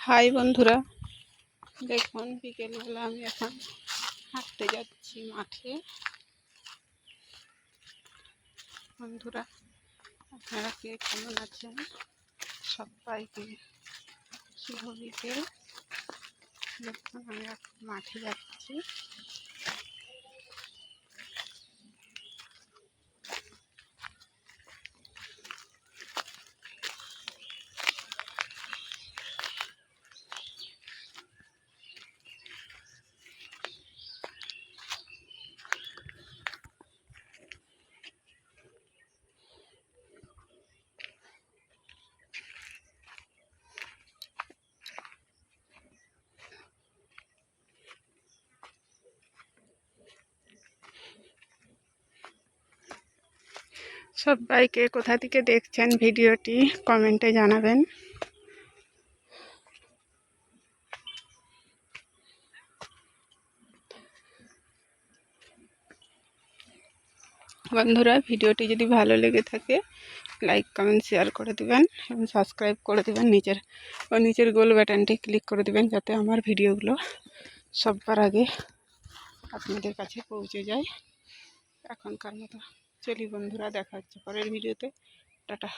High বন্ধুরা, দেখুন বিকেলবেলা আমি এখন হাঁটতে যাচ্ছি মাঠে। বন্ধুরা, আপনারা কে কেমন আছেন? সবাইকে শুভ বিকেল। দেখুন আমি এখন মাঠে যাচ্ছি। সবাইকে কোথা থেকে দেখছেন ভিডিওটি কমেন্টে জানাবেন। বন্ধুরা, ভিডিওটি যদি ভালো লেগে থাকে লাইক কমেন্ট শেয়ার করে দিবেন এবং সাবস্ক্রাইব করে দিবেন। নিচের গোল বাটনটি ক্লিক করে দিবেন যাতে আমার ভিডিওগুলো সবার আগে আপনাদের কাছে পৌঁছে যায়। এখনকার মতো চলি বন্ধুরা, দেখা হচ্ছে পরের ভিডিওতে। টাটা।